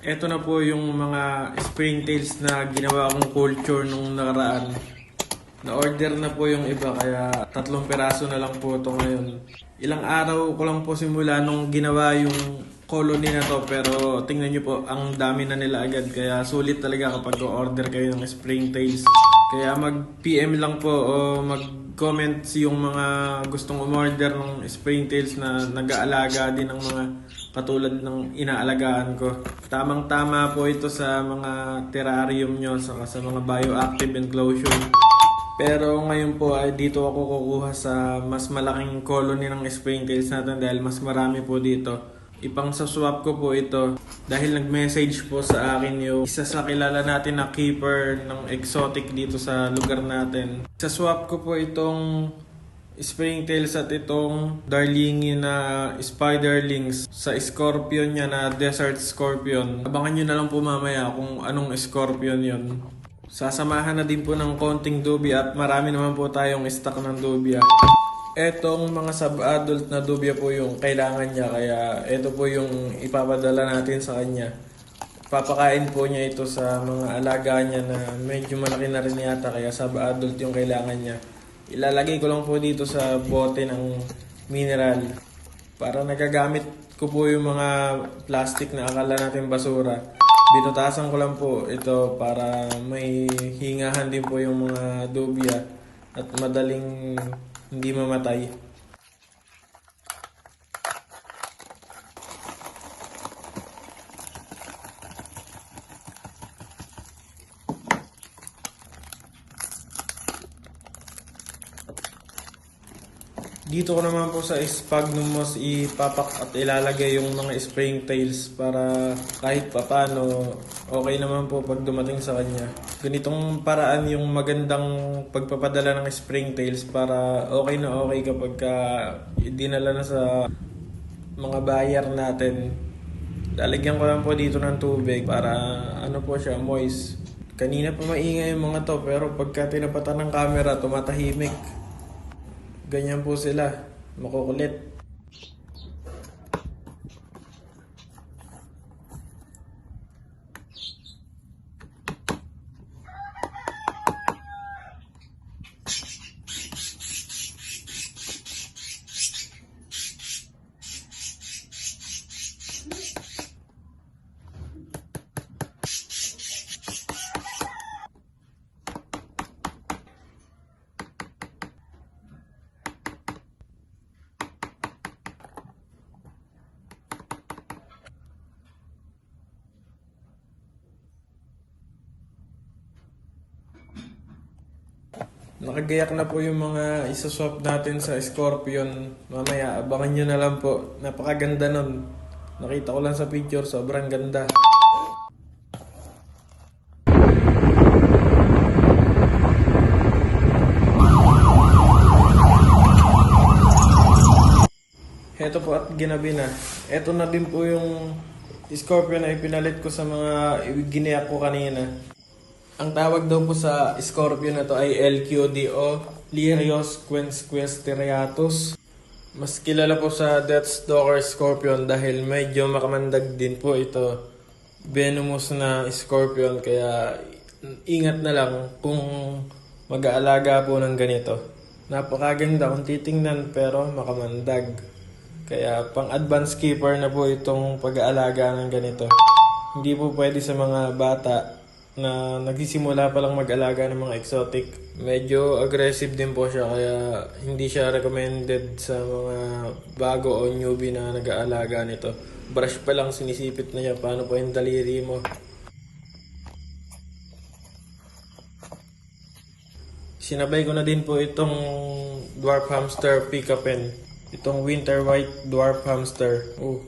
Ito na po yung mga springtails na ginawa kong culture nung nakaraan. Na-order na po yung iba kaya 3 piraso na lang po ito ngayon. Ilang araw ko lang po simula nung ginawa yung colony na to, pero tingnan nyo po, ang dami na nila agad. Kaya sulit talaga kapag order kayo ng springtails. Kaya mag-PM lang po o mag-comment yung mga gustong umorder ng springtails na nag-aalaga din ng mga katulad ng inaalagaan ko. Tamang-tama po ito sa mga terrarium nyo saka sa mga bioactive enclosure. Pero ngayon po ay dito ako kukuha sa mas malaking colony ng springtails natin dahil mas marami po dito. Ipang sa swap ko po ito dahil nag-message po sa akin yung isa sa kilala natin na keeper ng exotic dito sa lugar natin. Sa swap ko po itong springtails at itong darlingi na spiderlings sa scorpion niya na desert scorpion. Abangan nyo na lang po mamaya kung anong scorpion yon. Sasamahan na din po ng konting dubia at marami naman po tayong stock ng dubia. Etong mga sub-adult na dubia po yung kailangan niya kaya ito po yung ipapadala natin sa kanya. Papakain po niya ito sa mga alaga niya na medyo malaki na rin yata kaya sub-adult yung kailangan niya. Ilalagay ko lang po dito sa bote ng mineral para nagagamit ko po yung mga plastic na akala natin basura. Binutasan ko lang po ito para may hingahan din po yung mga dubia at madaling hindi mamatay. Dito ko naman po sa sphagnum moss ipapak at ilalagay yung mga springtails para kahit papano okay naman po pag dumating sa kanya. Ganitong paraan yung magandang pagpapadala ng springtails para okay na okay kapag dinala na sa mga buyer natin. Lalagyan ko lang po dito ng tubig para ano po siya, moist. Kanina pa maingay yung mga to pero pagka tinapatan ng camera tumatahimik. Ganyan po sila, makukulit. Nakagayak na po yung mga isaswap natin sa Scorpion. Mamaya, abangan nyo na lang po. Napakaganda nun. Nakita ko lang sa picture, sobrang ganda. Heto po at ginabi na. Eto na din po yung Scorpion na ipinalit ko sa mga ginayak ko kanina. Ang tawag daw po sa scorpion na to ay LQDO, Lirios quensquisteriatus. Mas kilala po sa Deathstalker Scorpion dahil medyo makamandag din po ito. Venomous na scorpion kaya ingat na lang kung mag-aalaga po ng ganito. Napakaganda kung titingnan pero makamandag. Kaya pang advanced keeper na po itong pag-aalaga ng ganito. Hindi po pwede sa mga bata na nagsisimula pa lang mag-alaga ng mga exotic. Medyo aggressive din po siya kaya hindi siya recommended sa mga bago o newbie na nag-aalaga nito. Brush pa lang sinisipit na niya, paano pa yung daliri mo. Sinabay ko na din po itong dwarf hamster Pika Pen. Itong winter white dwarf hamster. Oh,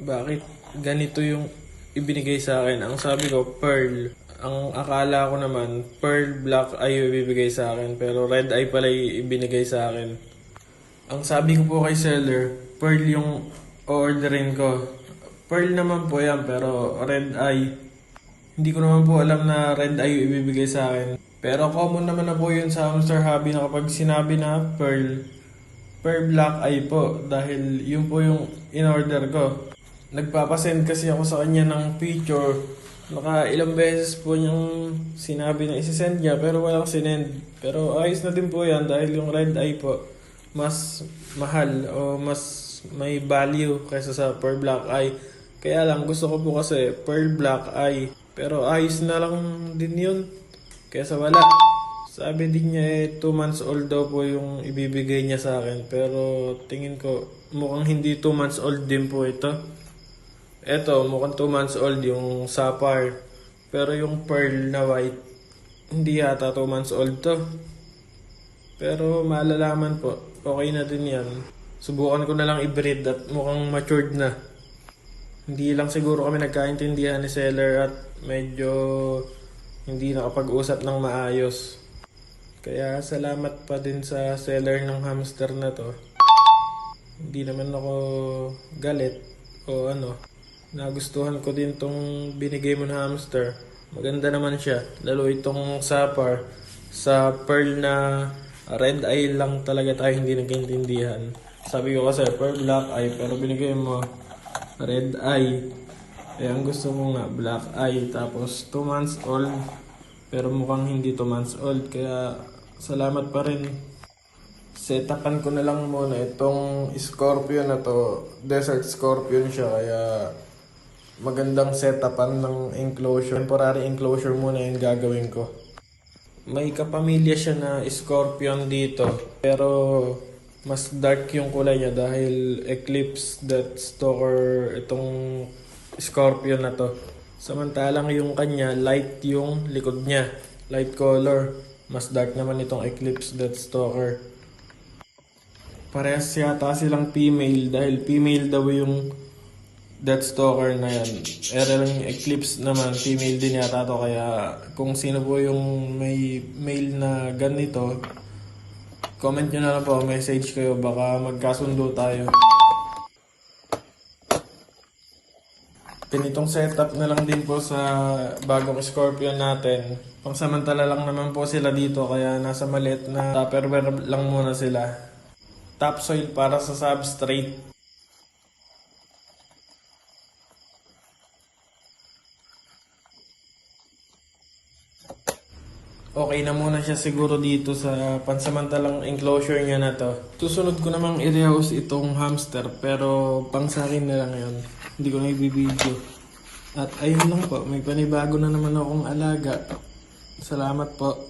bakit ganito yung ibinigay sa akin? Ang sabi ko, pearl. Ang akala ko naman, pearl black eye yung ibibigay sa akin. Pero red eye pala yung ibinigay sa akin. Ang sabi ko po kay seller, pearl yung orderin ko. Pearl naman po yan, pero red eye. Hindi ko naman po alam na red eye yung ibibigay sa akin. Pero common naman na po yun sa hamster hobby na kapag sinabi na pearl black eye po. Dahil yun po yung in-order ko. Nagpapasend kasi ako sa kanya ng picture. Ilang beses po niyang sinabi na isisend niya pero walang sinend. Pero ayos na din po yan dahil yung red eye po mas mahal o mas may value kaysa sa pearl black eye. Kaya lang gusto ko po kasi pearl black eye. Pero ayos na lang din yun kaysa wala. Sabi din niya 2 months old daw po yung ibibigay niya sa akin. Pero tingin ko mukhang hindi 2 months old din po ito. Eto, mukhang 2 months old yung sapphire. Pero yung pearl na white, hindi yata 2 months old to. Pero malalaman po, okay na din yan. Subukan ko na lang i-breed at mukhang matured na. Hindi lang siguro kami nagkaintindihan ni seller at medyo hindi nakapag-usap ng maayos. Kaya salamat pa din sa seller ng hamster na to. Hindi naman ako galit o ano. Nagustuhan ko din tong binigay mo na hamster. Maganda naman siya. Lalo itong sapphire. Sa pearl na red eye lang talaga tayo hindi nagkaintindihan. Sabi ko kasi pearl black eye pero binigay mo red eye. Ang gusto ko nga black eye. Tapos 2 months old. Pero mukhang hindi 2 months old. Kaya salamat pa rin. Setapan ko na lang muna itong scorpion na to. Desert scorpion siya. Kaya magandang setapan ng enclosure. Temporary enclosure muna yung gagawin ko. May kapamilya siya na scorpion dito. Pero mas dark yung kulay niya dahil eclipse death stalker itong scorpion na to. Samantalang yung kanya light yung likod niya. Light color. Mas dark naman itong eclipse death stalker. Parehas yata silang female dahil female daw yung Deathstalker na yan. Lang yung Eclipse naman, female din yata to. Kaya kung sino po yung may male na ganito, comment nyo na lang po, message kayo, baka magkasundo tayo. Ganitong setup na lang din po sa bagong Scorpion natin. Pangsamantala lang naman po sila dito, kaya nasa maliit na tupperware lang muna sila. Topsoil para sa substrate. Okay na muna siya siguro dito sa pansamantalang enclosure niya na to. Susunod ko namang i-rehouse itong hamster pero pang sa akin na lang yun. Hindi ko na i-video. At ayun lang po, may panibago na naman akong alaga. Salamat po.